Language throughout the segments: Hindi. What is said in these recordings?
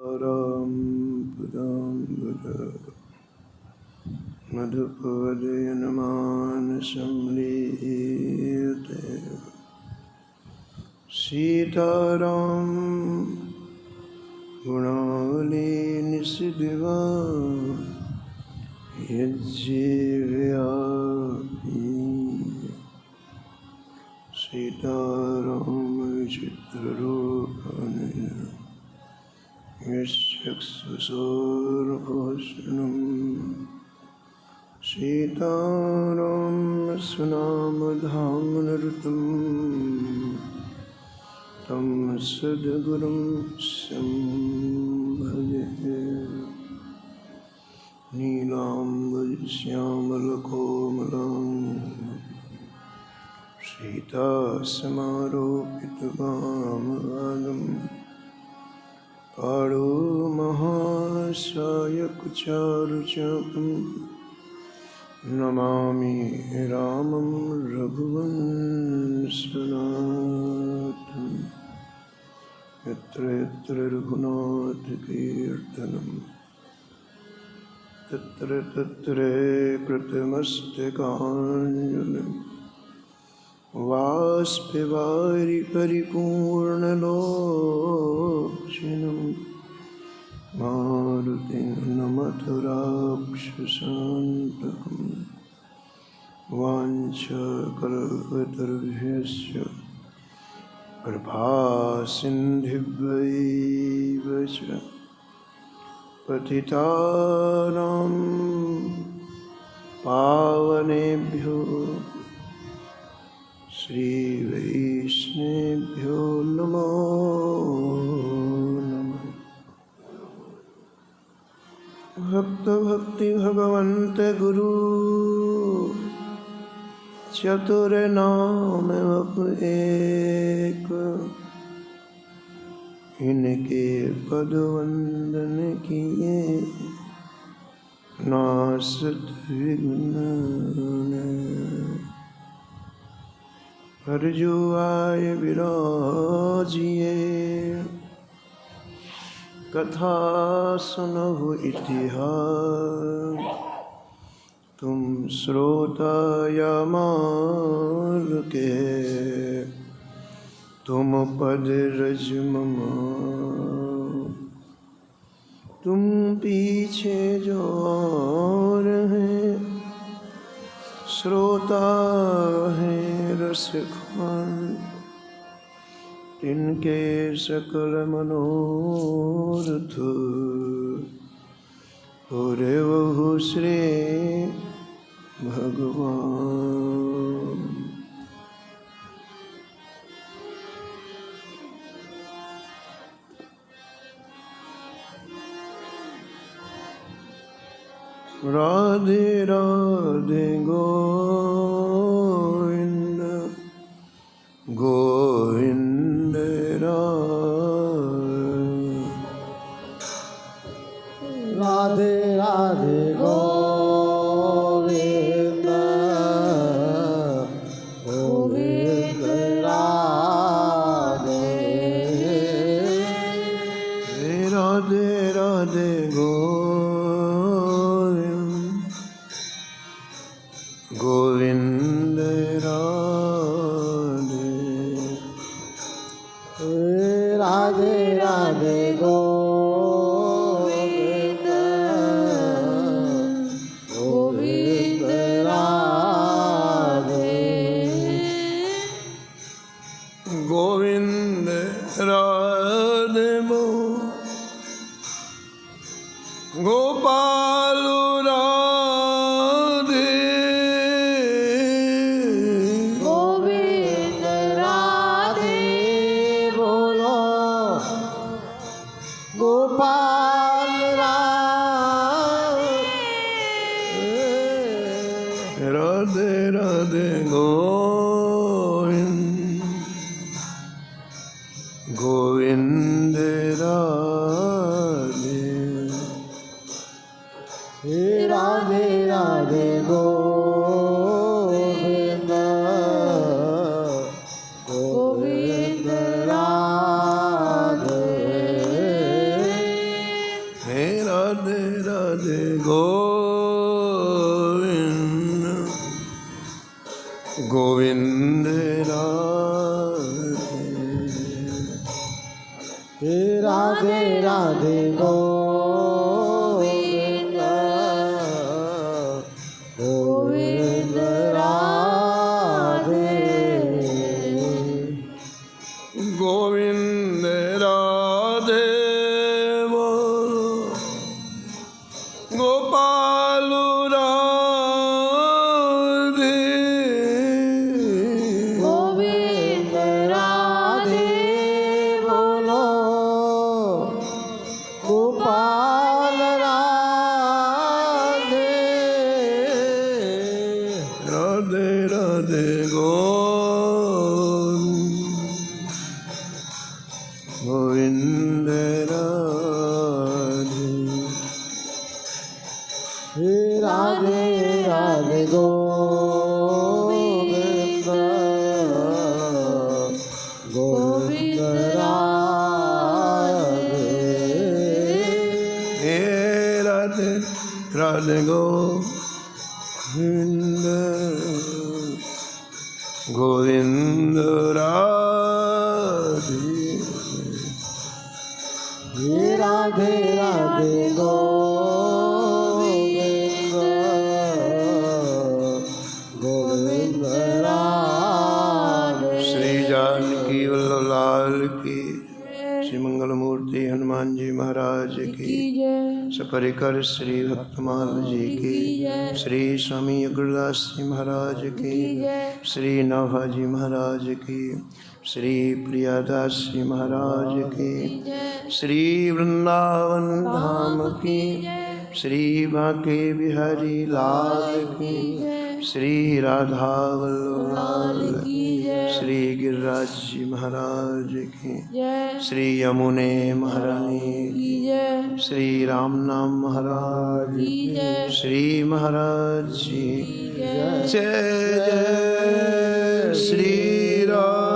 Ram Padam Buddha Madhupadayanamanasam Liyate Sitaram Gunavali Nisidhiva Yajjivyapi Sitaram Vichitrarupane Yashaksasorvasanam Sitaram Sunamadhamanartam Tam Sadgurum Sambhaje Neelambajasyamalkomalam Sita Samaropitagamavadam Aro Mahasayakucharuchapam Namami Ramam Raghuvanshanatam Yatra yatra Raghunath Kirtanam Tatra tatra Kritamastakāñjalim Vāspevari Paripurnalochinam Marutim Namatharakṣasantakam Vancha kalpatarvhyasya Kripāsindhibhaiva ca Patitānaṁ Pāvanebhyo Shri Vaishnebhyo Namo Namah Bhakta Bhakti Bhagavante Guru Chatur Naam Ek इनके पद वंदन किए नासत विघ्न हर जो आए विराजिए कथा सुनहु इतिहास तुम श्रोता या माल के तुम पद रज मम तुम पीछे जो और हैं श्रोता हैं रसखान इनके सकल मनोरथ पूरे बहु श्री भगवान राधे राधे गोविंद गोविंद राधे राधे गोविंद गोविंद राधे राधे राधे गोविंद राधे राधे गोविंद गोविंद राधे गोविंद राधे गोपाल राधे राधे गोविंद राधे राधे राधे गोविंद गोविंद राधे राधे राधे गोविंद गोविंद राधे राधे गोविंद गोविंद राधे गोविंद राधे बोलो गोपाल राधे गोविंद राधे बोलो गोपाल राधे राधे राधे गोविंद राधे राधे राधे गोविंद गोविंद राधे हे राधे राधे गोविंद गोविंद राधे राधे राधे गोविंद गोविंद राधे श्री जानकी वल्लभ लाल की श्री मंगल मूर्ति हनुमान जी महाराज की सपरिकर श्री भक्तमाल जी की श्री स्वामी गुरुदास जी महाराज की श्री नवभाजी महाराज की श्री प्रियादास जी महाराज की श्री वृंदावन धाम की श्री बांके बिहारी लाल की श्री राधा वल्लभ लाल श्री गिरिराज जी महाराज की श्री यमुने महारानी की श्री राम नाम महाराज श्री महाराज जी जय जय श्री राधे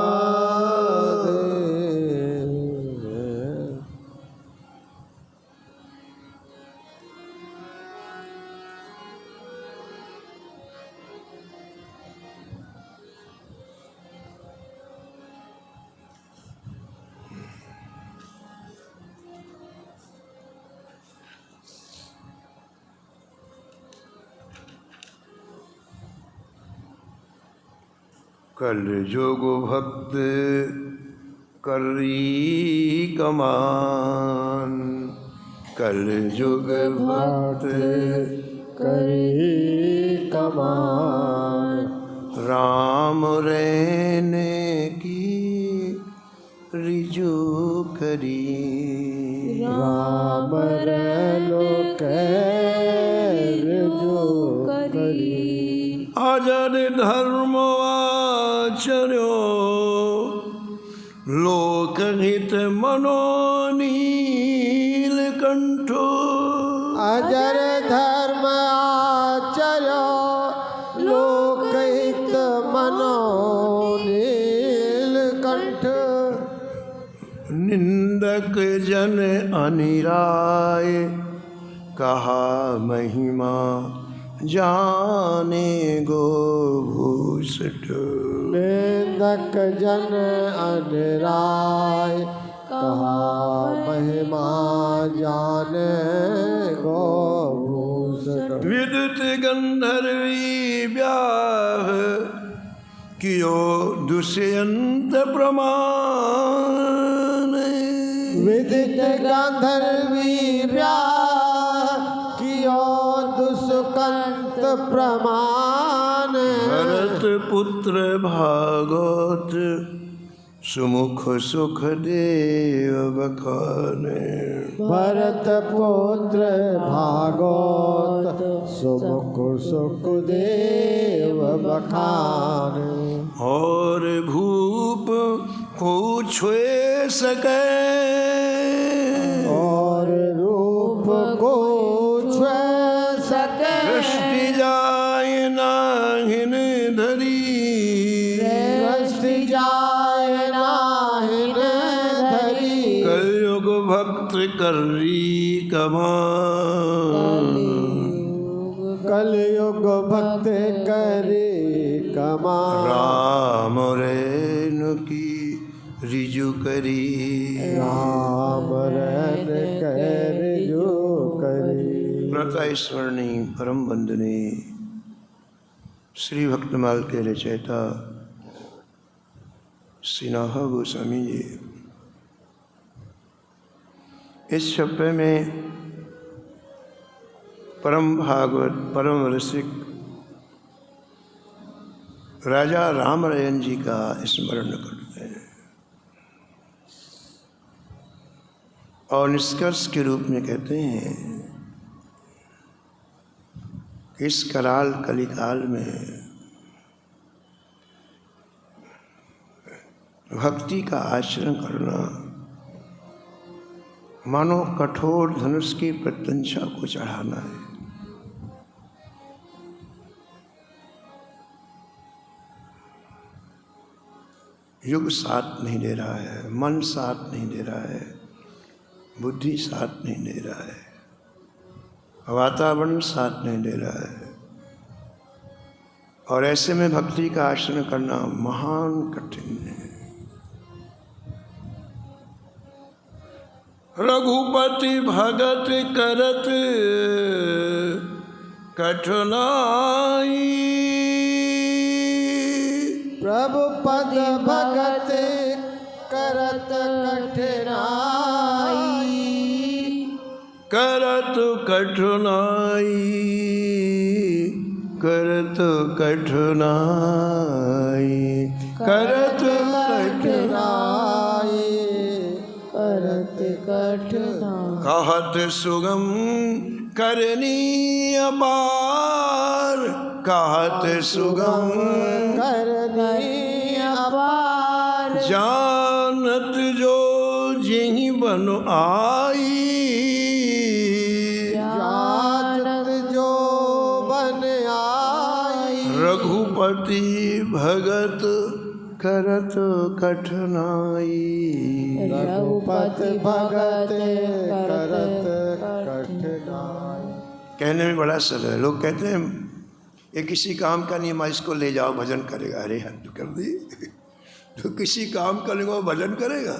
कल जोग भक्त करी कमान कल जुग भक्त करी कमान राम रहने की रिजु करी राम रलो जो करी आजर धर्म आचर्यो लोकहित मनोनील कंठो अजर धर्म आचर्यो लोकहित मनो नीलकंठ निंदक जन अनिराय कहा महिमा जाने गो भूषट निंदक जन अनिराय कहा महिमा जाने गो भूषट विदित गंधर्वी ब्याह कियो दुष्यंत प्रमाण विदित गंधर्वी व्याह कियो दुष्कंत प्रमाण भरत पुत्र भागवत सुमुख सुख देव बखाने भरत पुत्र भागवत सुमुख सुख देव बखान और भूप को छुए सके और रूप को छुए सके दृष्टि जाय नाहिन धरी दृष्टि जाय नाहिन धरी कलयुग भक्त करी कमान। कलयुग भक्त करे कमान। राम रेणु की रिजु करी। राम रैन कर जो करी। प्रता स्मरणी परम वंदनी श्री भक्तमाल के रचयिता श्री नाहा गोस्वामी जी इस छप्पे में परम भागवत परम रसिक राजा रामरायन जी का स्मरण करते हैं और निष्कर्ष के रूप में कहते हैं कि इस कराल कलिकाल में भक्ति का आचरण करना मानो कठोर धनुष की प्रत्यंशा को चढ़ाना है। युग साथ नहीं दे रहा है, मन साथ नहीं दे रहा है, बुद्धि साथ नहीं दे रहा है, वातावरण साथ नहीं दे रहा है और ऐसे में भक्ति का आचरण करना महान कठिन है। रघुपति भगत करत कठिनाई। प्रभु पद भगत करत कठिनाई। करत कठिनाई करत कठिनाई करत कठिनाई करत कठिनाई। कहत सुगम करनी अपार। कहत सुगम करनी अपार। जानत जो जिहि बन आई। जानत जो बन आई। रघुपति भगत करत कठिनाई। रघुपति भगत करत कठिनाई। कहने में बड़ा सरल है। लोग कहते हैं ये किसी काम का नहीं, मैं इसको ले जाओ भजन करेगा। अरे हद कर दी, तो किसी काम का नहीं वो भजन करेगा।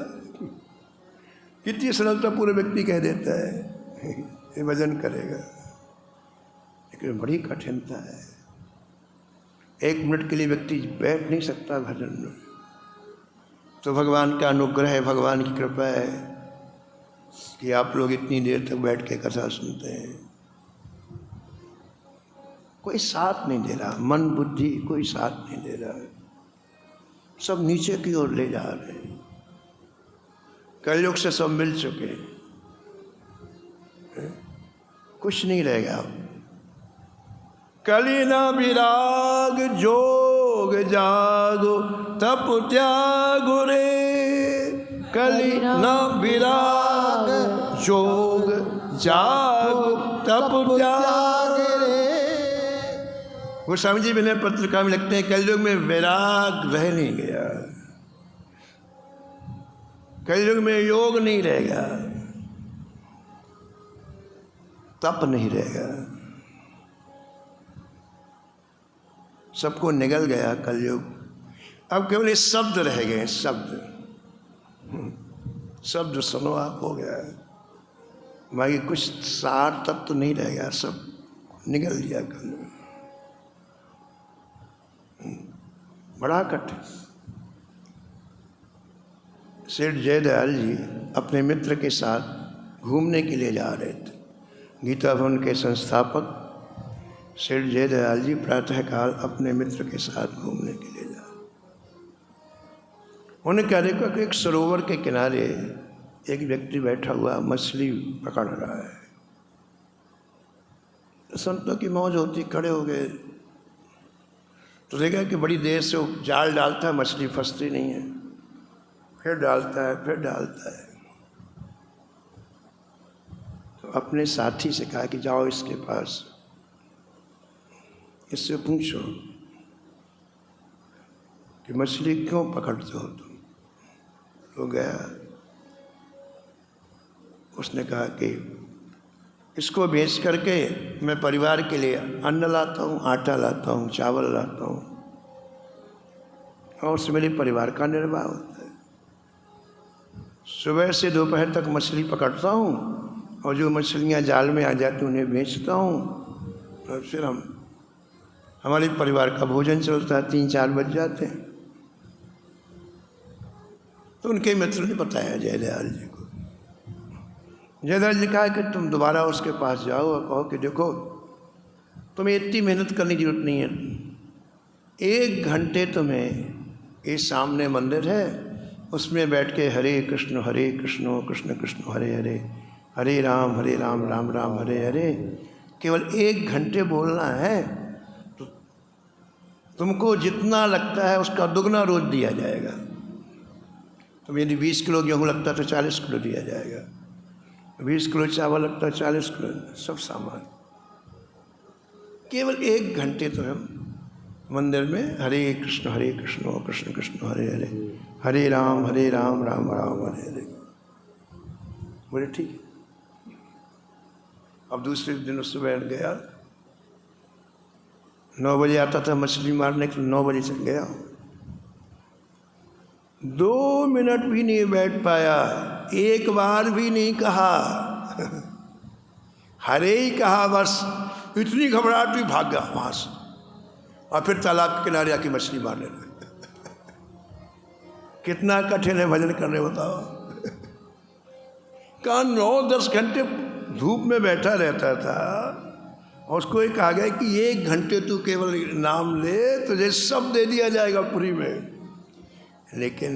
कितनी सरलता पूरे व्यक्ति कह देता है ये भजन करेगा, लेकिन बड़ी कठिनता है। एक मिनट के लिए व्यक्ति बैठ नहीं सकता भजन में। तो भगवान का अनुग्रह है, भगवान की कृपा है कि आप लोग इतनी देर तक बैठ के कथा सुनते हैं। कोई साथ नहीं दे रहा, मन बुद्धि कोई साथ नहीं दे रहा है, सब नीचे की ओर ले जा रहे हैं। कलयुग से सब मिल चुके हैं, कुछ नहीं रह गया। कली न विराग जोग जागो तप त्यागो रे। कली न विराग जोग जागो तप त्याग रे। गोस्वामी जी विनय पत्रिका में लिखते हैं कलयुग में वैराग रह नहीं गया, कलयुग में योग नहीं रहेगा, तप नहीं रहेगा, सबको निगल गया कलयुग। अब केवल ये शब्द रह गए, शब्द सुनो आप हो गया, बाकी कुछ सार तत्व तो नहीं रह गया, सब निगल गया कलयुग। बड़ा कठिन। सेठ जयदयाल जी अपने मित्र के साथ घूमने के लिए जा रहे थे। गीता भवन के संस्थापक सेठ जयदयाल जी प्रातःकाल अपने मित्र के साथ घूमने के लिए जा। उन्हें क्या देखा कि एक सरोवर के किनारे एक व्यक्ति बैठा हुआ मछली पकड़ रहा है। संतों की मौज होती, खड़े हो गए तो देखा कि बड़ी देर से वो जाल डालता है, मछली फंसती नहीं है, फिर डालता है, फिर डालता है। तो अपने साथी से कहा कि जाओ इसके पास, इससे पूछो कि मछली क्यों पकड़ते हो तुम। तो गया, उसने कहा कि इसको बेच करके मैं परिवार के लिए अन्न लाता हूँ, आटा लाता हूँ, चावल लाता हूँ, और उससे मेरे परिवार का निर्वाह होता है। सुबह से दोपहर तक मछली पकड़ता हूँ और जो मछलियाँ जाल में आ जाती उन्हें बेचता हूँ, और फिर हमारे परिवार का भोजन चलता है। 3-4 बज जाते हैं। तो उनके मित्र ने बताया जयदयाल जी को। जयदयाल जी कहा कि तुम दोबारा उसके पास जाओ और कहो कि देखो, तुम्हें इतनी मेहनत करने की जरूरत नहीं है, 1 घंटे तुम्हें, ये सामने मंदिर है, उसमें बैठ के हरे कृष्ण कृष्ण कृष्ण हरे हरे, हरे राम राम राम हरे हरे, केवल 1 घंटे बोलना है। तो तुमको जितना लगता है उसका दुगना रोज दिया जाएगा। तो यदि 20 किलो गेहूँ लगता है तो 40 किलो दिया जाएगा, 20 किलो चावल लगता है 40 किलो, सब सामान। केवल 1 घंटे तो हम मंदिर में हरे कृष्ण कृष्ण कृष्ण हरे हरे, हरे राम राम राम हरे हरे। बोले ठीक है। अब दूसरे दिन सुबह गया, 9 बजे आता था मछली मारने के लिए, 9 बजे से गया, 2 मिनट भी नहीं बैठ पाया, एक बार भी नहीं कहा, हरे ही कहा बस। इतनी घबराहट हुई, भाग गया वहां से, और फिर तालाब के किनारे आके मछली मारने लगे। कितना कठिन है भजन करने, बताओ। कहा 9-10 घंटे धूप में बैठा रहता था, और उसको ये कहा गया कि 1 घंटे तू केवल नाम ले, तुझे सब दे दिया जाएगा पुरी में। लेकिन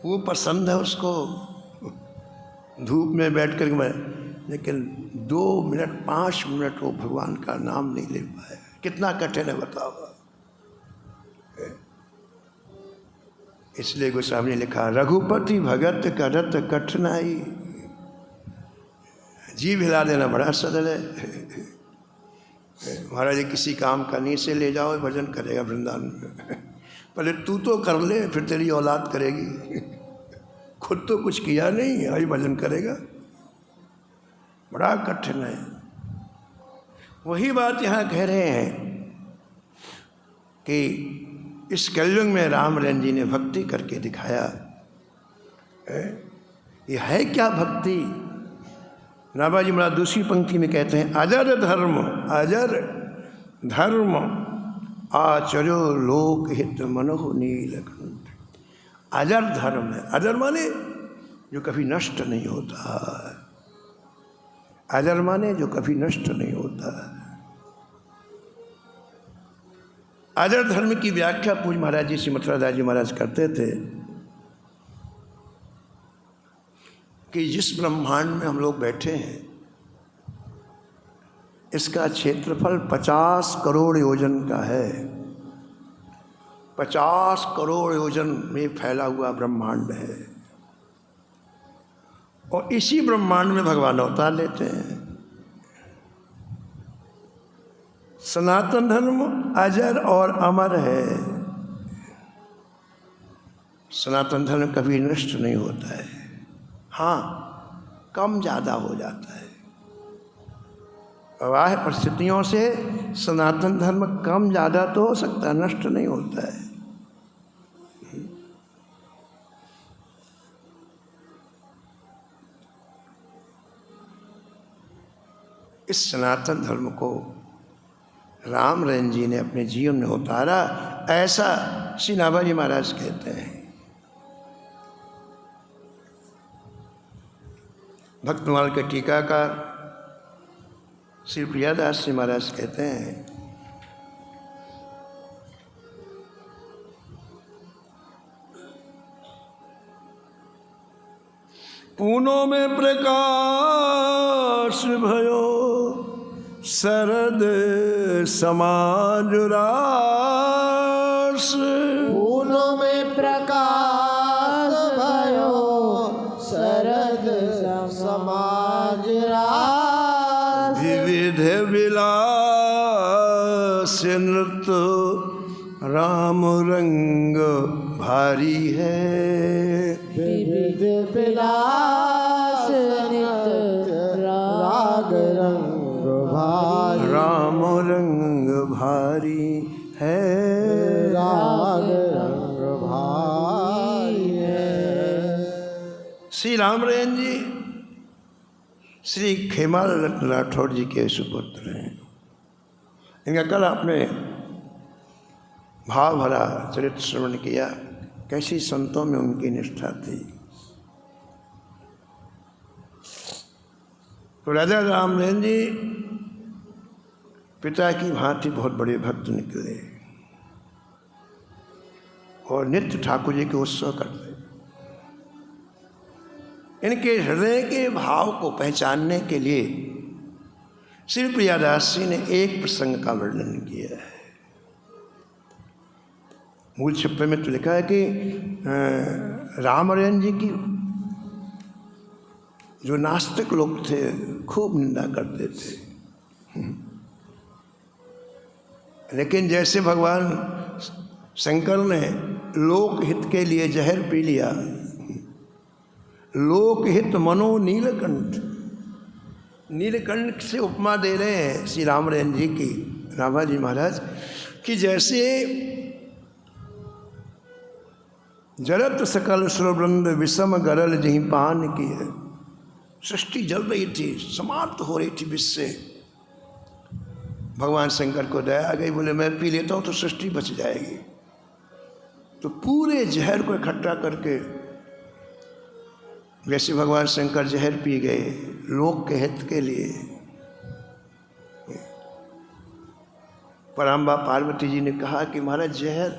वो पसंद है उसको धूप में बैठ कर मैं, लेकिन 2 मिनट 5 मिनट वो भगवान का नाम नहीं ले पाया। कितना कठिन है बताओ। इसलिए गोस्वामी ने लिखा, रघुपति भगत करत कठिनाई। जीभ हिला देना बड़ा सरल है। महाराज किसी काम करने से ले जाओ, भजन करेगा वृंदावन में। पहले तू तो कर ले, फिर तेरी औलाद करेगी। खुद तो कुछ किया नहीं, अभी भजन करेगा, बड़ा कठिन है। वही बात यहाँ कह रहे हैं कि इस कलयुग में राम रंजन जी ने भक्ति करके दिखाया। ये है क्या भक्ति? नाभाजी महाराज दूसरी पंक्ति में कहते हैं, अजर धर्म आचर्यो लोक हित मनोह नीलकंठ। अजर धर्म है। अजर माने जो कभी नष्ट नहीं होता। अजर माने जो कभी नष्ट नहीं होता। अजर धर्म की व्याख्या पूज्य महाराज जी श्री मथुरादास जी महाराज करते थे कि जिस ब्रह्मांड में हम लोग बैठे हैं, इसका क्षेत्रफल 50 करोड़ योजन का है। 50 करोड़ योजन में फैला हुआ ब्रह्मांड है, और इसी ब्रह्मांड में भगवान अवतार लेते हैं। सनातन धर्म अजर और अमर है। सनातन धर्म कभी नष्ट नहीं होता है, हाँ कम ज़्यादा हो जाता है। प्रवाह परिस्थितियों से सनातन धर्म कम ज़्यादा तो हो सकता है, नष्ट नहीं होता है। इस सनातन धर्म को राम रंजन जी ने अपने जीवन में उतारा, ऐसा श्री नाभाजी महाराज कहते हैं। भक्तमाल के टीकाकार श्री प्रियादास जी महाराज कहते हैं, पूनो में प्रकाश भयो शरद समाज रास। पूनो में प्रकाश भयो शरद समाज रास। विविध विलास नृत्य राम रंग भारी है। विविध विलास नृत्य राम श्री रामरयन जी श्री खेमाल रत्न राठौर जी के सुपुत्र हैं। इनका कल आपने भाव भरा चरित्र श्रवण किया, कैसी संतों में उनकी निष्ठा थी। तो राजा रामरयन जी पिता की भांति बहुत बड़े भक्त निकले और नित्य ठाकुर जी के उत्सव करते। इनके हृदय के भाव को पहचानने के लिए श्री प्रियादास जी ने एक प्रसंग का वर्णन किया है। मूल छप्पे में तो लिखा है कि रामरयन जी की जो नास्तिक लोग थे खूब निंदा करते थे, लेकिन जैसे भगवान शंकर ने लोकहित के लिए जहर पी लिया, लोकहित मनो नीलकंठ, नीलकंठ से उपमा दे रहे हैं श्री रामरयन जी की, रामाजी महाराज, कि जैसे जरत सकल सुरवृंद विषम गरल जहीं पान की है। सृष्टि जल रही थी, समाप्त हो रही थी विष से। भगवान शंकर को दया आ गई, बोले मैं पी लेता हूँ तो सृष्टि बच जाएगी। तो पूरे जहर को इकट्ठा करके जैसे भगवान शंकर जहर पी गए लोक के हित के लिए, पराम्बा पार्वती जी ने कहा कि महाराज जहर,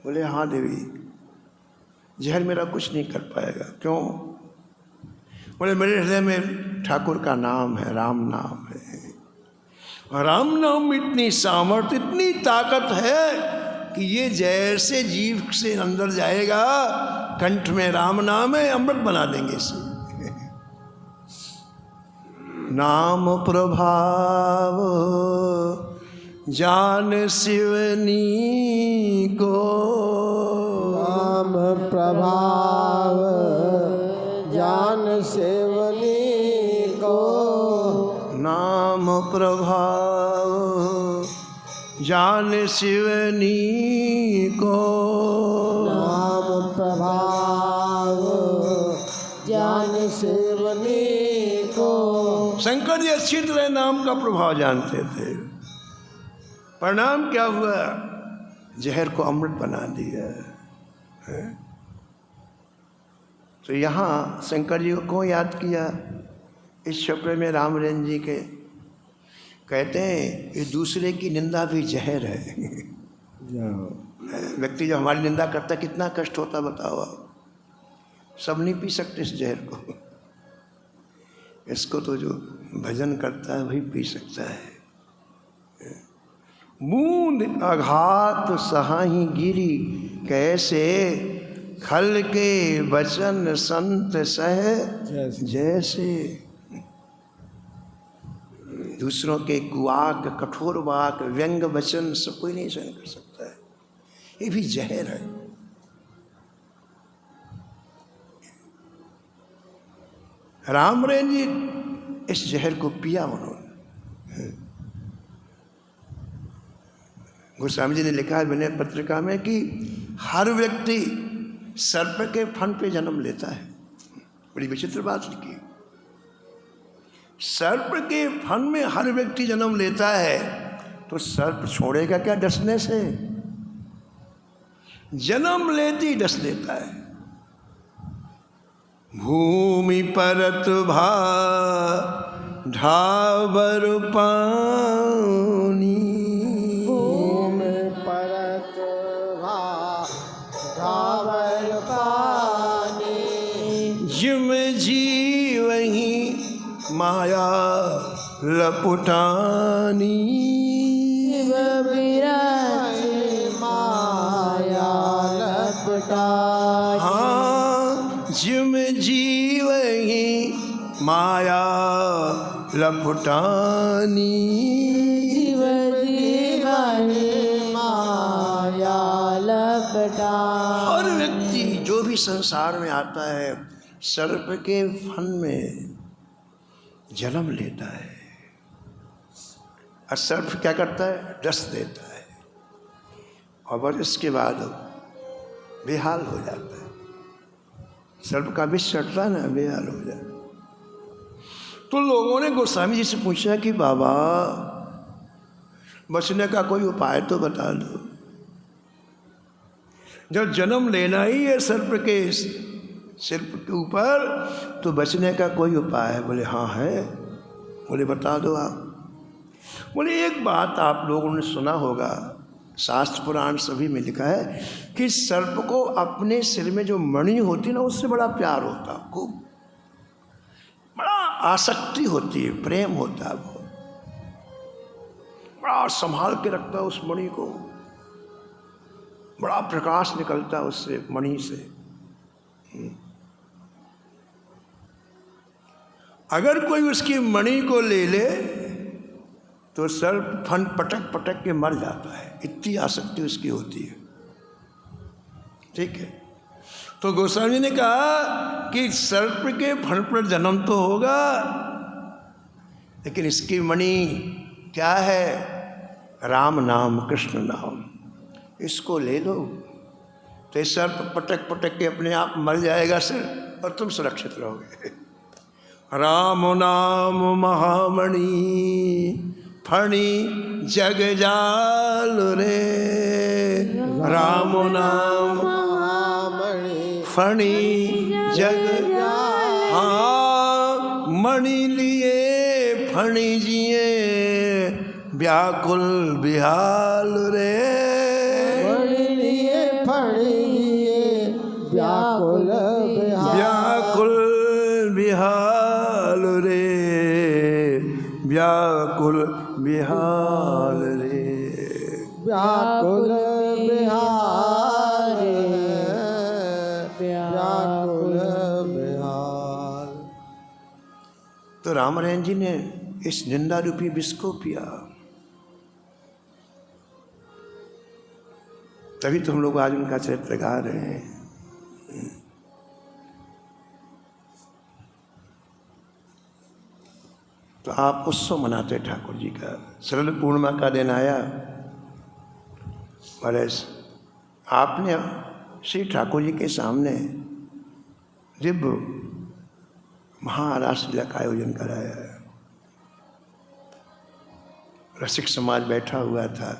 बोले हाँ देवी, जहर मेरा कुछ नहीं कर पाएगा। क्यों? बोले मेरे हृदय में ठाकुर का नाम है, राम नाम है, और राम नाम में इतनी सामर्थ्य, इतनी ताकत है कि ये जैसे जीव से अंदर जाएगा, कंठ में राम नाम है, अमृत बना देंगे इसे। नाम प्रभाव जान शिवनी को, नाम प्रभाव जान शिवनी को, नाम प्रभाव जान शिवनी को, नाम प्रभाव जान शिवनी को। शंकर जी अच्छी तरह नाम का प्रभाव जानते थे। परिणाम क्या हुआ? जहर को अमृत बना दिया है। तो यहाँ शंकर जी को याद किया इस छपड़े में रामरयन जी के, कहते हैं कि दूसरे की निंदा भी जहर है। व्यक्ति जो हमारी निंदा करता है कितना कष्ट होता बताओ आप। सब नहीं पी सकते इस जहर को, इसको तो जो भजन करता है वही पी सकता है। बूंद आघात सहाही गिरी कैसे, खल के वचन संत सह जैसे। दूसरों के कुवाक, कठोर वाक, व्यंग वचन सब कोई नहीं सहन कर सकता है, ये भी जहर है। रामरयन जी इस जहर को पिया उन्होंने। गोस्वामी जी ने लिखा है विनय पत्रिका में कि हर व्यक्ति सर्प के फन पे जन्म लेता है। बड़ी विचित्र बात लिखी। सर्प के फन में हर व्यक्ति जन्म लेता है, तो सर्प छोड़ेगा क्या डसने से? जन्म लेती डस देता है। भूमि परत भा ढाबर पानी, भूमि परत भा ढाबर पानी, जिम जी वही माया लपुटानी, शिव बिराज माया लपटानी। हाँ, जिम जी वही माया लपुटानी, शिव जीवन माया लपटानी। हर व्यक्ति जो भी संसार में आता है सर्प के फन में जन्म लेता है, और सर्प क्या करता है? डस देता है, और बस इसके बाद बेहाल हो जाता है। सर्प का विष चढ़ता ना बेहाल हो जाए। तो लोगों ने गोस्वामी जी से पूछा कि बाबा बचने का कोई उपाय तो बता दो, जब जन्म लेना ही है सर्प के ऊपर तो बचने का कोई उपाय है? बोले हाँ है। बोले बता दो आप। बोले एक बात आप लोगों ने सुना होगा, शास्त्र पुराण सभी में लिखा है कि सर्प को अपने सिर में जो मणि होती ना उससे बड़ा प्यार होता, खूब बड़ा आसक्ति होती है, प्रेम होता है, वो बड़ा संभाल के रखता है उस मणि को, बड़ा प्रकाश निकलता है उससे मणि से। अगर कोई उसकी मणि को ले ले तो सर्प फन पटक पटक के मर जाता है, इतनी आसक्ति उसकी होती है। ठीक है, तो गोस्वामी ने कहा कि सर्प के फन पर जन्म तो होगा, लेकिन इसकी मणि क्या है? राम नाम, कृष्ण नाम। इसको ले लो तो सर्प पटक पटक के अपने आप मर जाएगा सर, और तुम सुरक्षित रहोगे। राम नाम महामणि फणी जग जाल रे, राम नाम फणी जग, हाँ मणि लिए फणी जिए व्याकुल बिहाल रे, मणि लिए फणी जिए व्याकुल बिहाल रे, व्याकुल बिहाल रे, व्याकुल बिहार, व्याकुल बिहार। तो रामनारायण जी ने इस निंदा रूपी विष को पिया, तभी तो हम लोग आज उनका चरित्र गा रहे हैं। तो आप उत्सव मनाते ठाकुर जी का, शरद पूर्णिमा का दिन आया और आपने श्री ठाकुर जी के सामने दिव्य महारास लीला का आयोजन कराया है। रसिक समाज बैठा हुआ था,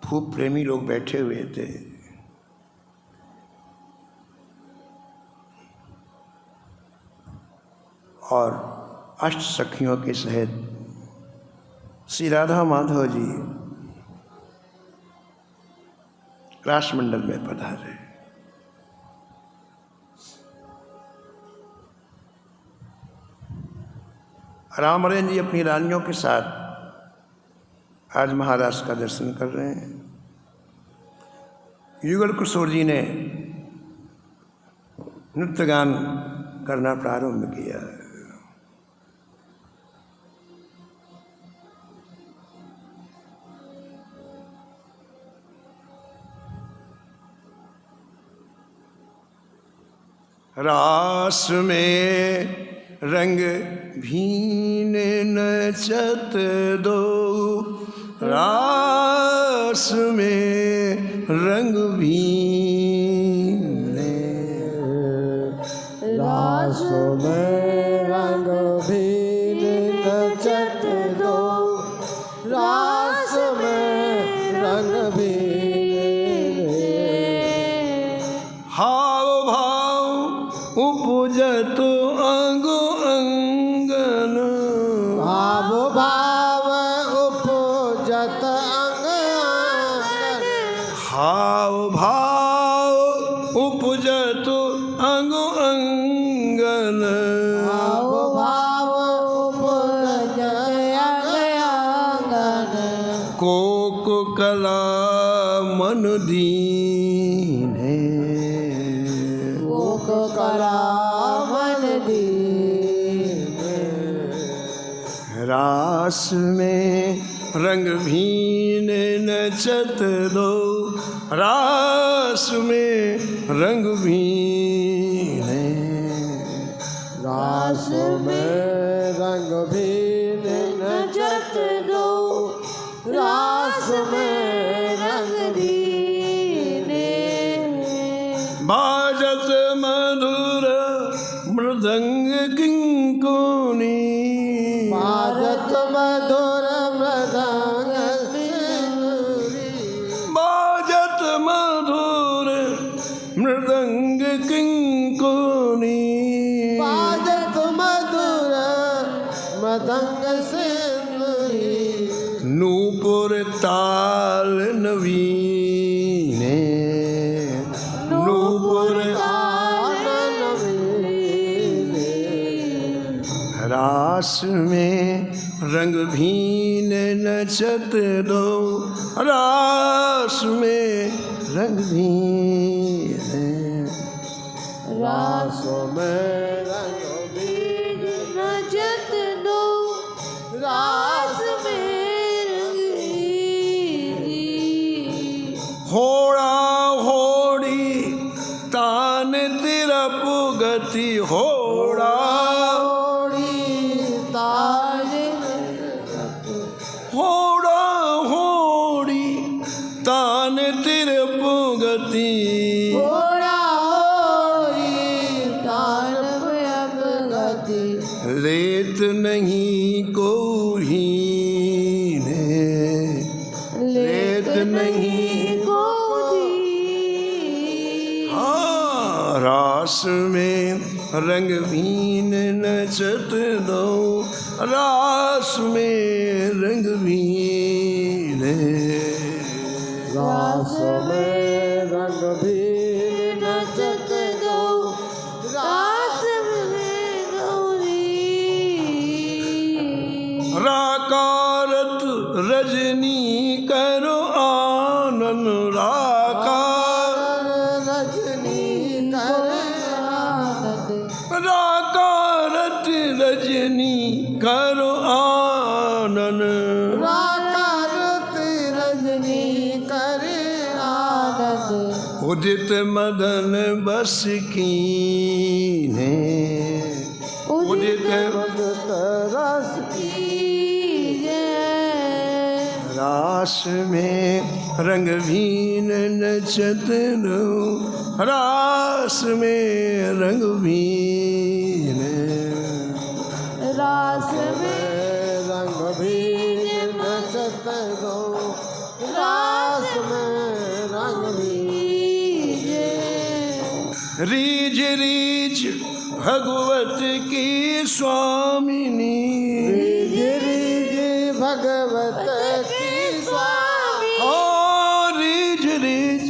खूब प्रेमी लोग बैठे हुए थे। और अष्ट सखियों के सहित श्री राधा माधव जी रासमंडल में पधारे। रामनारायण जी अपनी रानियों के साथ आज महाराज का दर्शन कर रहे हैं। युगल किशोर जी ने नृत्य गान करना प्रारंभ किया। रास में रंग भीन नचत दो, रास में रंग भीने, रास में रंग भीन नचत दो, रास में रंग भीन, हाव भाव उपजत अंगो अंगन, भाव भाव उपजत अंग अंगन, हाव भाव उपजत अंगो अंगन, भाव भाव उपजत अंग अंगन, कोक कला मन दीने, कोक कला मन दीने, रास में रंग भीन नचत दो, रास में रंग भीने, रास में रंग भीन नचत दो, रास में रंग दीने, बाज किंकुनी बाजत मधुर मृदंग सिंदूरी बाजत मधुर मृदंग किंकुनी बाजत मधुर मृदंग सिंदूरी नूपुर ताल नवीने नूपुर रास में रंग भीन नचत दो रास में रंग भीन रासों में रंग भीग नचत दो रास में रंग भीग होड़ा होड़ी तान तेरा पुगति होड़ा होड़ा होड़ी तान तेरे पुगति रेत नहीं कोई रेत नहीं हाँ रास में रंग भीन नचत दो रास में रंग भीन रास में रंग भीन नचत दो रास में गौरी राकारत रजनी करो आनन राकार रजनी राकारत रजनी करो आनन राकारत रजनी करे आनंद उदित मदन बस कीने उदित भगत रस की जय रास में रंग भीन नचत दो रास में रंग भीन रास में रंग भीन नचत दो रास में रंग भीन रीझ रीझ भगवत की स्वामिनी गिरिज भगवत की स्वामी और रीझ रीझ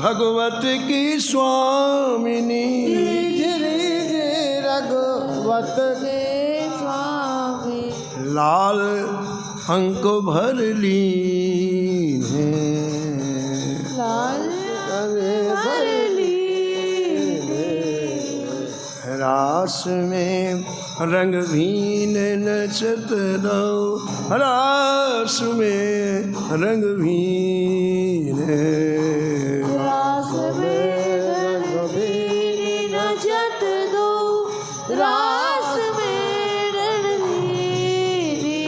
भगवत की स्वामिनी गिरिज रघुवत के स्वामी लाल अंक भर ली लाल भरली रास में रंग भीन नचत दो रास में रंग भीन रास में रंग भीन नचत दो रास में रणवीरी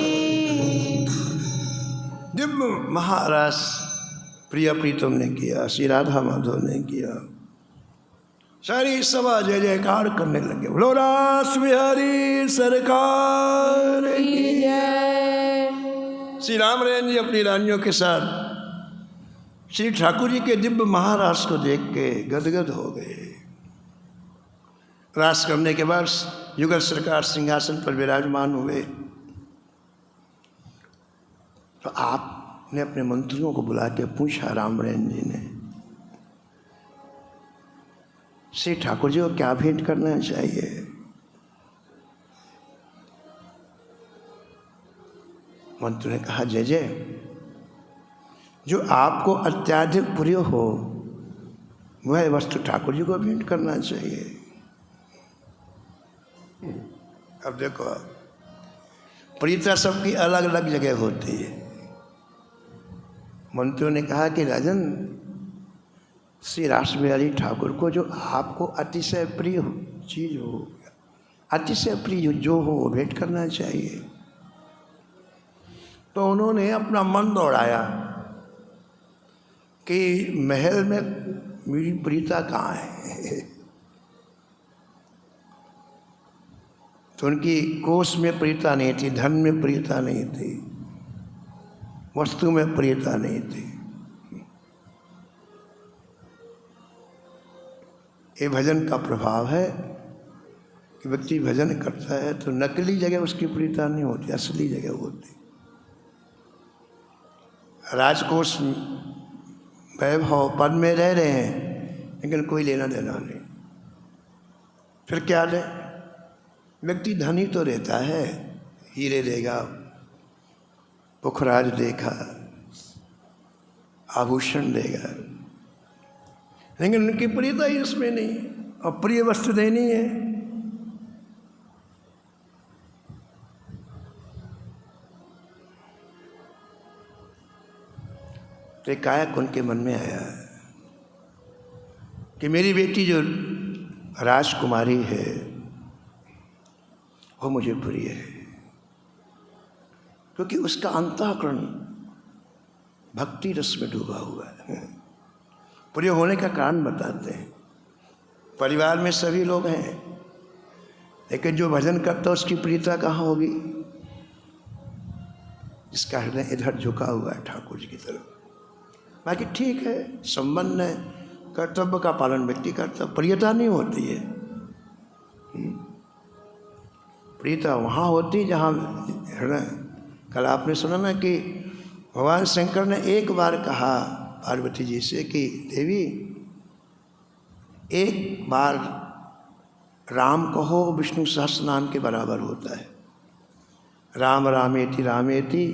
दिव्य महारास प्रिया प्रीतम ने किया, श्री राधा माधव ने किया। सारी सभा जय जयकार करने लगे। बोलो रास बिहारी सरकार की जय। श्री रामरायन जी अपनी रानियों के साथ श्री ठाकुर जी के दिव्य महारास को देख के गदगद हो गए। रास करने के बाद युगल सरकार सिंहासन पर विराजमान हुए तो आपने अपने मंत्रियों को बुला के पूछा रामरायन जी ने, श्री ठाकुर जी को क्या भेंट करना चाहिए? मंत्री ने कहा, जय जय, जो आपको अत्याधिक प्रिय हो वह वस्तु ठाकुर जी को भेंट करना चाहिए। अब देखो, प्रियता सबकी अलग अलग जगह होती है। मंत्रियों ने कहा कि राजन, श्री रास बिहारी ठाकुर को जो आपको अतिशय प्रिय चीज हो, अतिशय प्रिय जो हो वो भेंट करना चाहिए। तो उन्होंने अपना मन दौड़ाया कि महल में मेरी प्रीता कहाँ है। तो उनकी कोष में प्रियता नहीं थी, धन में प्रियता नहीं थी, वस्तु में प्रियता नहीं थी। ये भजन का प्रभाव है कि व्यक्ति भजन करता है तो नकली जगह उसकी प्रियता नहीं होती, असली जगह होती। राजकोष वैभव पद में रह रहे हैं लेकिन कोई लेना देना नहीं, फिर क्या ले? व्यक्ति धनी तो रहता है, हीरे देगा, पुखराज देगा, आभूषण देगा, लेकिन उनकी प्रियता ही उसमें नहीं, और प्रिय वस्तु देनी है। तो एकाएक उनके मन में आया कि मेरी बेटी जो राजकुमारी है वो मुझे प्रिय है, क्योंकि उसका अंतःकरण भक्ति रस में डूबा हुआ है। प्रिय होने का कारण बताते हैं। परिवार में सभी लोग हैं, लेकिन जो भजन करता है उसकी प्रियता कहाँ होगी? जिसका हृदय इधर झुका हुआ है ठाकुर जी की तरफ। बाकी ठीक है, संबंध है, कर्तव्य का पालन व्यक्ति करता, प्रियता नहीं होती है। प्रियता वहाँ होती जहाँ हृदय। कल आपने सुना ना कि भगवान शंकर ने एक बार कहा पार्वती जी से कि देवी एक बार राम कहो विष्णु सहस्त्र नाम के बराबर होता है। राम रामेति रामेति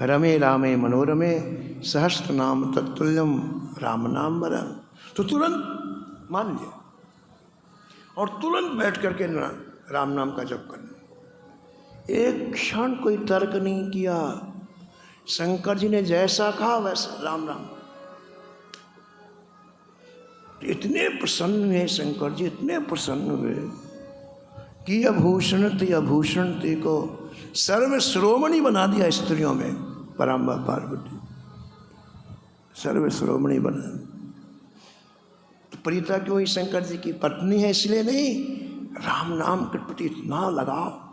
रमे रामे मनोरमे सहस्त्र नाम तत्तुल्यम राम नाम वर। तो तुरंत मान लिया और तुरंत बैठ करके राम नाम का जप करना। एक क्षण कोई तर्क नहीं किया। शंकर जी ने जैसा कहा वैसा राम राम। इतने प्रसन्न हुए शंकर जी, इतने प्रसन्न हुए कि अभूषण ते को सर्व श्रोमणी बना दिया स्त्रियों में। पराम्बा पार्वती सर्व श्रोमणी बना। तो प्रीता क्यों? ही शंकर जी की पत्नी है इसलिए नहीं, राम नाम के प्रति इतना लगाव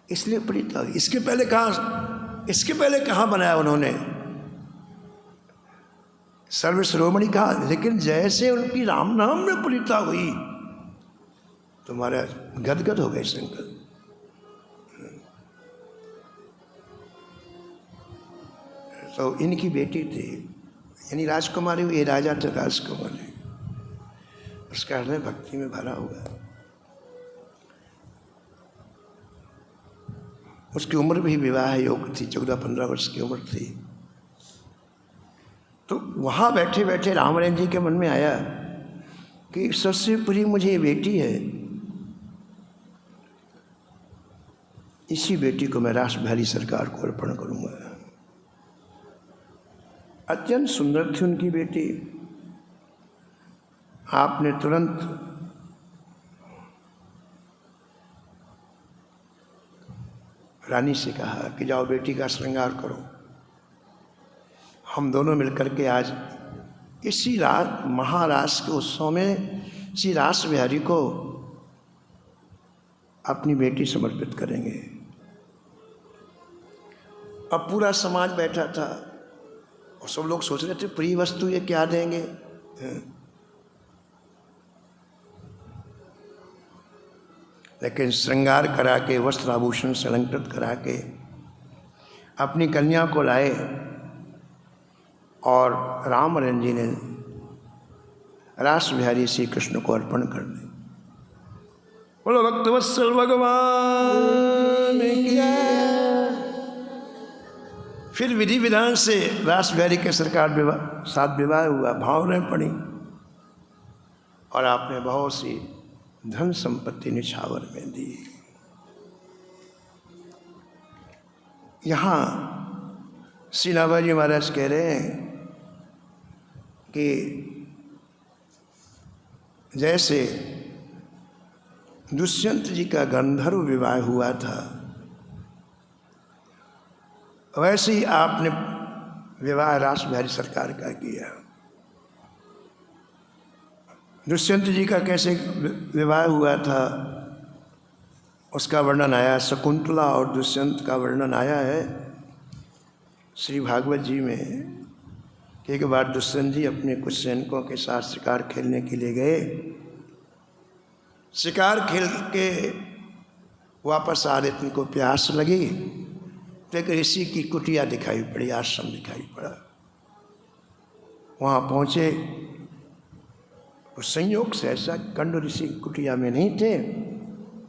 इसलिए प्रीता। इसके पहले कहाँ बनाया उन्होंने? सर्व श्रोमणी कहा, लेकिन जैसे उनकी राम नाम में प्रीता हुई तुम्हारा गदगद हो गए शंकर। तो इनकी बेटी थी, यानी राजकुमारी हुई, राजा थे राजकुमारी। उसका हृदय भक्ति में भरा हुआ। उसकी उम्र भी विवाह योग थी, 14-15 वर्ष की उम्र थी। तो वहाँ बैठे बैठे रामरायण जी के मन में आया कि सबसे प्रिय मुझे ये बेटी है, इसी बेटी को मैं रास बिहारी सरकार को अर्पण करूँगा। अत्यंत सुंदर थी उनकी बेटी। आपने तुरंत रानी से कहा कि जाओ बेटी का श्रृंगार करो। हम दोनों मिलकर के आज इसी रात महारास के उत्सव में श्री रास बिहारी को अपनी बेटी समर्पित करेंगे। अब पूरा समाज बैठा था और सब लोग सोच रहे थे प्रिय वस्तु ये क्या देंगे। लेकिन श्रृंगार करा के, वस्त्र आभूषण से अलंकृत करा के अपनी कन्या को लाए और रामरायण जी ने रास बिहारी श्री कृष्ण को अर्पण कर दी। बोलो भक्तवत्सल भगवान की। फिर विधि विधान से रास बिहारी के सरकार साथ विवाह हुआ, भावनाएं पड़ी और आपने बहुत सी धन संपत्ति निछावर में दी। यहाँ श्री नाभाजी महाराज कह रहे हैं कि जैसे दुष्यंत जी का गंधर्व विवाह हुआ था, वैसे ही आपने विवाह रास बिहारी सरकार का किया। दुष्यंत जी का कैसे विवाह हुआ था उसका वर्णन आया, शकुंतला और दुष्यंत का वर्णन आया है श्री भागवत जी में। एक बार दुष्यंत जी अपने कुछ सैनिकों के साथ शिकार खेलने के लिए गए। शिकार खेल के वापस आ रहे थे, उनको प्यास लगी तो एक ऋषि की कुटिया दिखाई पड़ी, आश्रम दिखाई पड़ा। वहाँ पहुँचे तो संयोग से ऐसा कंड ऋषि कुटिया में नहीं थे।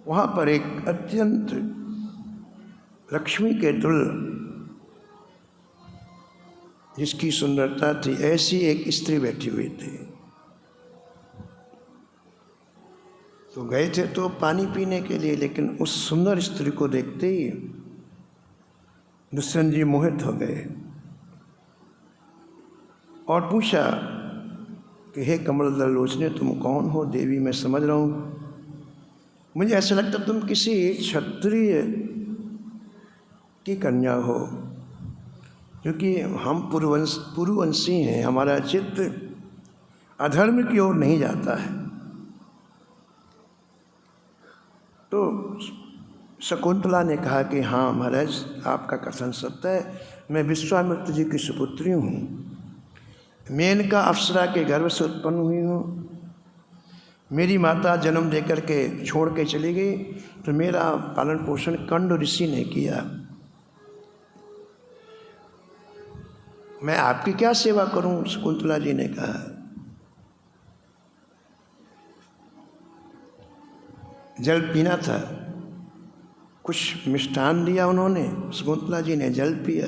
वहाँ पर एक अत्यंत लक्ष्मी के तुल्य जिसकी सुंदरता थी, ऐसी एक स्त्री बैठी हुई थी। तो गए थे तो पानी पीने के लिए, लेकिन उस सुंदर स्त्री को देखते ही दुष्यंत जी मोहित हो गए और पूछा कि हे कमलदल लोचने, तुम कौन हो? देवी, मैं समझ रहा हूँ, मुझे ऐसा लगता तुम किसी क्षत्रिय की कन्या हो, क्योंकि हम पुरुवंशी हैं, हमारा चित्त अधर्म की ओर नहीं जाता है। तो शकुंतला ने कहा कि हाँ महाराज, आपका कथन सत्य है, मैं विश्वामित्र जी की सुपुत्री हूँ, मेनका अप्सरा के गर्भ से उत्पन्न हुई हूँ। मेरी माता जन्म देकर के छोड़ के चली गई, तो मेरा पालन पोषण कंड ऋषि ने किया। मैं आपकी क्या सेवा करूं? शकुंतला जी ने कहा। जल पीना था, कुछ मिष्ठान दिया उन्होंने, शकुंतला जी ने जल पिया।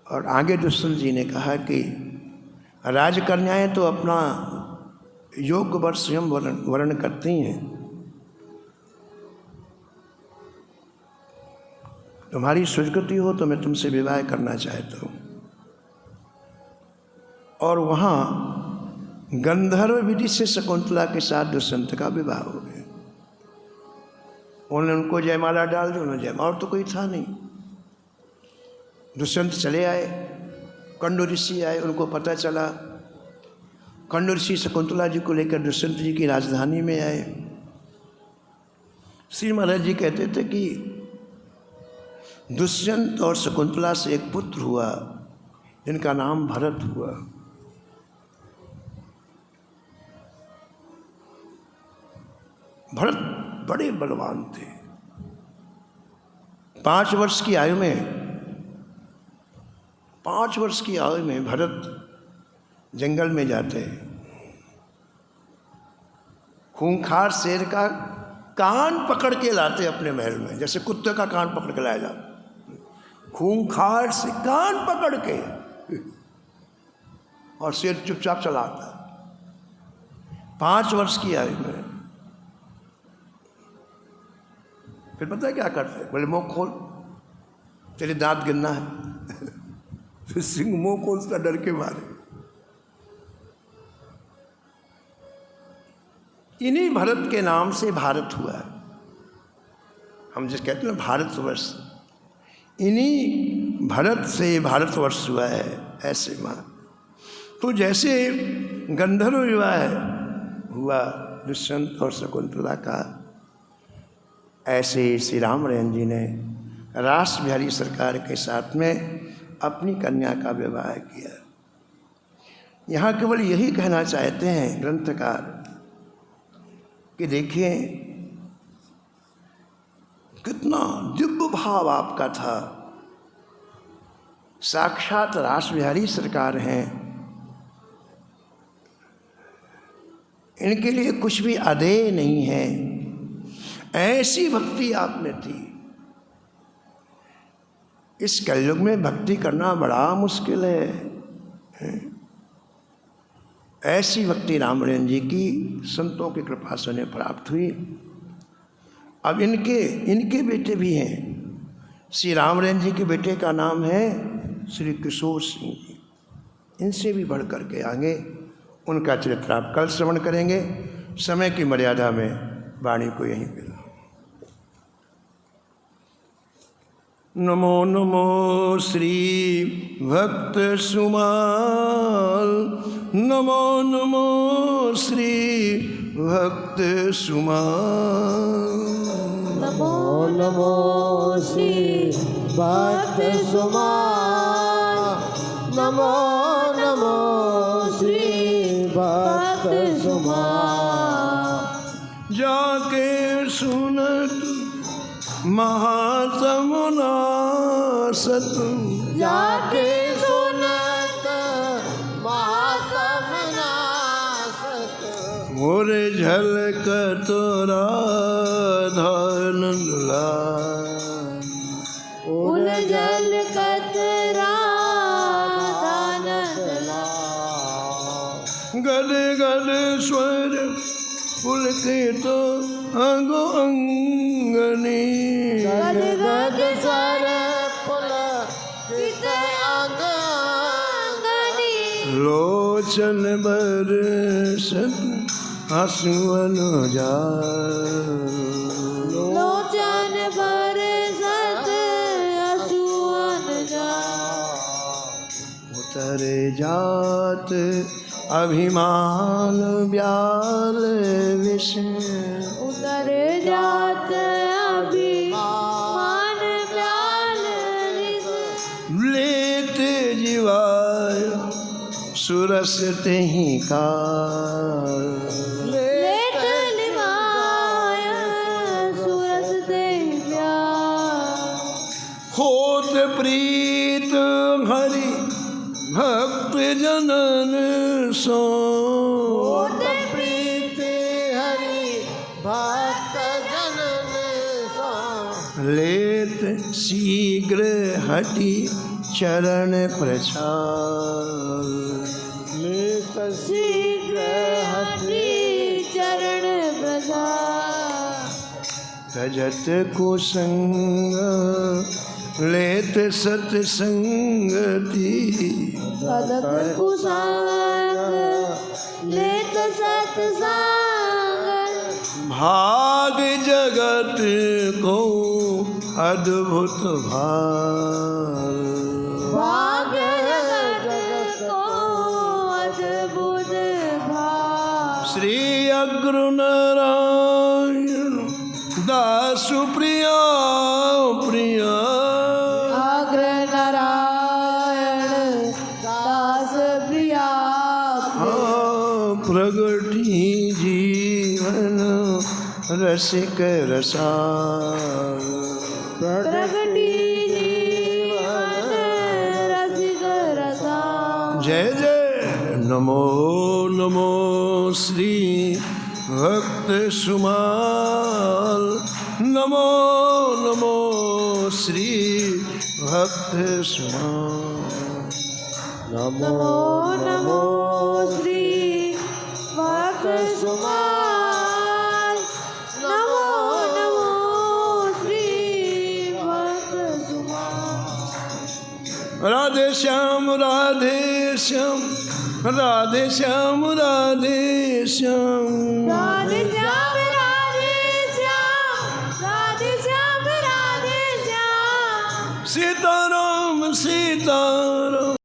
और आगे दुष्यंत जी ने कहा कि राजकन्याएं तो अपना योग्य वर स्वयं वर्ण करती हैं, तुम्हारी सुजगति हो तो मैं तुमसे विवाह करना चाहता हूँ। और वहाँ गंधर्व विधि से शकुंतला के साथ दुष्यंत का विवाह हो गया। उन्होंने उनको जयमाला डाल दी, उन्होंने जयमाला, और तो कोई था नहीं। दुष्यंत चले आए, कंड ऋषि आए, उनको पता चला। कंड ऋषि शकुंतला जी को लेकर दुष्यंत जी की राजधानी में आए। श्री महाराज जी कहते थे कि दुष्यंत और शकुंतला से एक पुत्र हुआ जिनका नाम भरत हुआ। भरत बड़े बलवान थे। 5 वर्ष की आयु में भरत जंगल में जाते, खूंखार शेर का कान पकड़ के लाते अपने महल में, जैसे कुत्ते का कान पकड़ के लाया जाता। खूंखार से कान पकड़ के, और शेर चुपचाप चला आता। 5 वर्ष की आयु में। फिर पता है क्या करते? बोले मुंह खोल, तेरे दांत गिनना है। फिर सिंह मुंह खोल, उसका डर के मारे। इन्हीं भरत के नाम से भारत हुआ है। हम जिस कहते हैं भारतवर्ष, इन्हीं भरत से भारतवर्ष हुआ है। ऐसे मां तो जैसे गंधर्व विवाह हुआ दुष्यंत और शकुंतला का, ऐसे श्री रामचंद्र जी ने रास बिहारी सरकार के साथ में अपनी कन्या का विवाह किया। यहाँ केवल यही कहना चाहते हैं ग्रंथकार कि देखिए कितना दिव्य भाव आपका था। साक्षात रास बिहारी सरकार हैं, इनके लिए कुछ भी अदेय नहीं है। ऐसी भक्ति आप में थी। इस कलयुग में भक्ति करना बड़ा मुश्किल है। ऐसी भक्ति रामचंद्र जी की संतों की कृपा से उन्हें प्राप्त हुई। अब इनके बेटे भी हैं। श्री रामचंद्र जी के बेटे का नाम है श्री किशोर सिंह जी। इनसे भी बढ़ कर के आगे उनका चरित्र आप कल श्रवण करेंगे। समय की मर्यादा में वाणी को यहीं मिला। नमो नमो श्री भक्त सुमाल, नमो नमो श्री भक्त सुमाल। नमो नमो श्री भक्त सुमाल, नमो नमो श्री भक्त सुमाल। जाके सुनत महातमुना सत, जाके सुनत महात्मना सत, मोरे झलक तोरा धनला, उल जल कतरा दानदला। गद गद स्वर पुलकित अंगो अंगनी, गद गद स्वर पुलकित अंगनी। लोचन बरसत आंसुअन जार, लोचन बरसत आंसुअन जार। उतरे जात अभिमान ब्याल विष, उतर जात अभिमान ब्याल विष। लेत जीवाय सुरस तेहि काल, लेत लिवाय सुरस ते प्यार। होत प्रीत हरि भक्त जनन सो, होत प्रीत हरि भक्त जनन सो। लेत शीघ्र हटि चरण प्रचार, लेत शीघ्र हटि चरण प्रसार। तजत कुसंग लेत सत्संगति, सदत कुसंग लेत सत्संग। भाग जगत को अद्भुत भाग, भाग जगत को अद्भुत भाग। श्री अग्र नारायण दासु प्रिया प्रिया, अग्र नारायण दास प्रिया। प्रगटी जीवन रसिक रसाल, प्रगटी जीवन रसिक रसाल। जय जय नमो नमो श्री भक्त सुमाल, नमो नमो श्री भक्त सुमाल। नमो नमो श्री भक्त सुमाल, नमो नमो श्री भक्त सुमाल। राधे श्याम राधे श्याम, राधे श्याम राधे श्याम, राधे श्याम राधे श्याम, राधे श्याम राधे श्याम। सीताराम सीताराम।